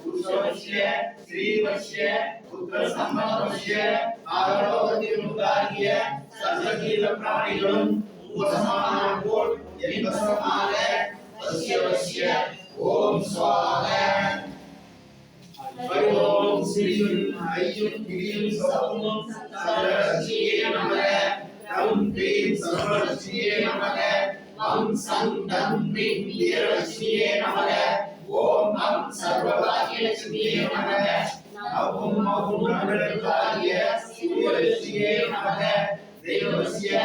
புருஷவசிய ஸ்ரீவசிய புத்திர சம்பவசிய ஆரோக்கியமுண்டாகிய சர்வஜீவ பிராணிகளும் உபசமானம் போல் என்பசமாக வசிய ஓம் ஸ்வாஹா. ஓம் ஸ்ரீம் ஐயும் கிரியும் சவும் சர்வசியே நமக. ரம் க்ரீம் சர்வசியே நமக. ம் சம் டம் க்ரீம் வீரலட்சுமியே நமக. ஓம் அம் சர்வபாகியலட்சுமியே நமக. நவும் மவும் நடுநிலையாகிய சூரியலட்சுமியே நமக. தேவவசிய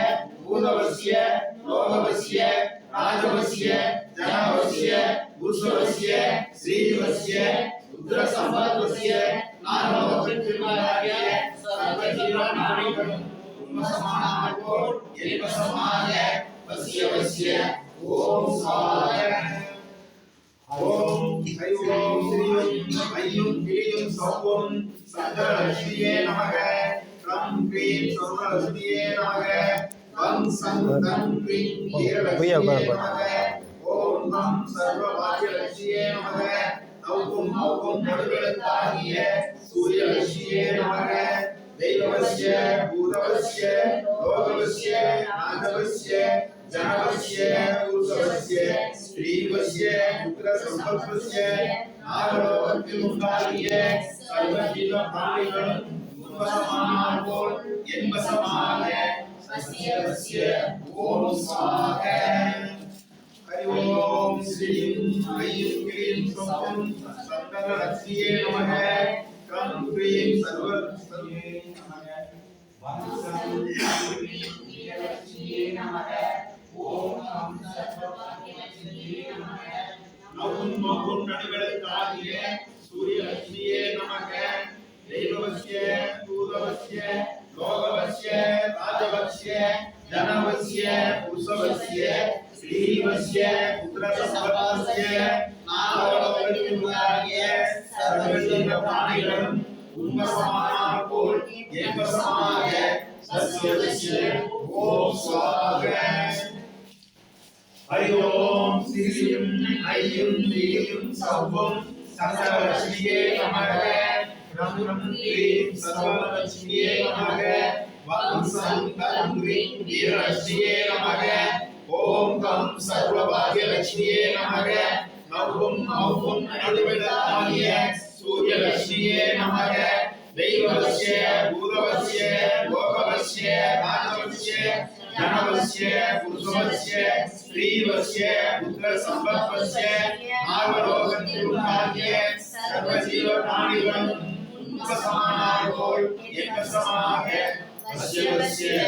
பூதவசிய லோகவசிய ராஜவசிய ஜனவசிய புருஷவசிய ஸ்ரீவசிய ருத்ர சம்பத்வசிய நாரலோகத்திற்குள்ளாகிய சர்வஜீவ பிராணிகளும் உண்மசமானால் போல் என்பசமாக வசிய ஓம் ஸ்வாஹா. ஓம் ஐம் ஸ்ரீம் ஐயும் கிரியும் சவும் சர்வலட்சுமியே நமக. ரம் க்ரீம் சர்வலட்சுமியே நமக. ம் சம் டம் க்ரீம் வீரலட்சுமியே நமக. ஓம் கம் சர்வபாகியலட்சுமியே நமக. நவும் மவும் நடுநிலையாகிய சூரியலட்சுமியே நமக. தெய்வவசிய பூதவசிய லோகவசிய நாகவசிய ஜனவசிய புருஷவசிய ஸ்ரீவசிய புத்திர சம்பத்வசிய நாகலோகத்தில் உண்டாகிய சர்வஜீவ பிராணிகளும் உபசமானால் போல் என்பசமாக வசிய ஓம் ஸ்வாஹா. ஹரி ஓம் ஸ்ரீம் ஐம் க்ரீம் சவும் சர்வலட்சுமியே நமக. ரம் க்ரீம் சர்வலட்சுமியே நமக. வம்சம் வீரலட்சுமியே நமக. ஓம் அம் சர்வபாகியலட்சுமியே நமக. நவும் மவும் நடுநிலையாகிய சூரியலட்சுமியே நமக. தெய்வவசிய பூதவசிய லோகவசிய ராஜவசிய ஜனவசிய புருஷவசிய ஸ்ரீவசிய புத்திர சம்பத்வசிய நாரலோகத்திற்குள்ளாகிய சர்வஜீவ பிராணிகளும் உண்மசமானால் போல் என்பசமாக வசிய ஓம் ஸ்வாஹா. ஹரி ஓம் ஸ்ரீம் ஐயும் கிரியும் சவும் சர்வலட்சுமியே நமக. ரம் க்ரீம் சர்வலட்சுமியே நமக. வம் சம் டம் க்ரீம் வீரலட்சுமியே நமக. ஓம் கம் சர்வபாகியலட்சுமியே நமக. நவும் மவும் நடுநிலையாகிய சூரியலட்சுமியே நமக. தெய்வவசிய பூதவசிய லோகவசிய ராஜவசிய ஜனவசிய புருஷவசிய ஸ்ரீவசிய புத்திர சம்பத்வசிய நாகலோகத்தில் உண்டாகிய சர்வஜீவ பிராணிகளும் உபசமானால் போல் என்பசமாக வசிய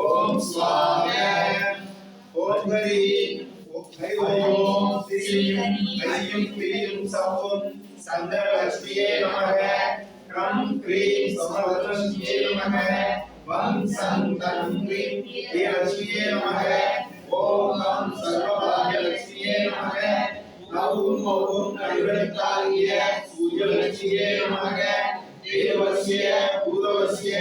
ஓம் ஸ்வாஹா. ஓம் ஹரி ஓம் ஸ்ரீம் ஐயும் கிரியும் சவும் சர்வலட்சுமியே நமக. ரம் க்ரீம் சர்வலட்சுமியே நமக. வம் சம் டம் க்ரீம் வீரலட்சுமியே நமக. ஓம் கம் சர்வபாகியலட்சுமியே நமக. நவும் மவும் நடுநிலையாகிய சூரியலட்சுமியே நமக. தேவவசிய பூதவசிய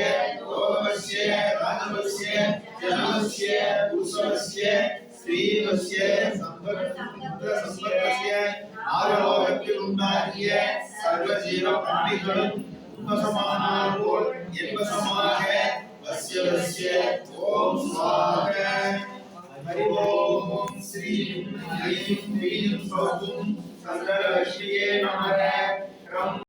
லோகவசிய ராஜவசிய ஜனவசிய புருஷவசிய ஸ்ரீவசிய புத்திர சம்பத்வசிய ஆரோக்கியத்தில் உண்டாகிய சர்வஜீவ பிராணிகளும் உண்மசமானால் போல் என்பசமாக வசிய ஓம் ஸ்வாஹா. ஹரி ஓம் ஸ்ரீம் ஐம் க்ரீம் சவும் சர்வலட்சுமியே நமக.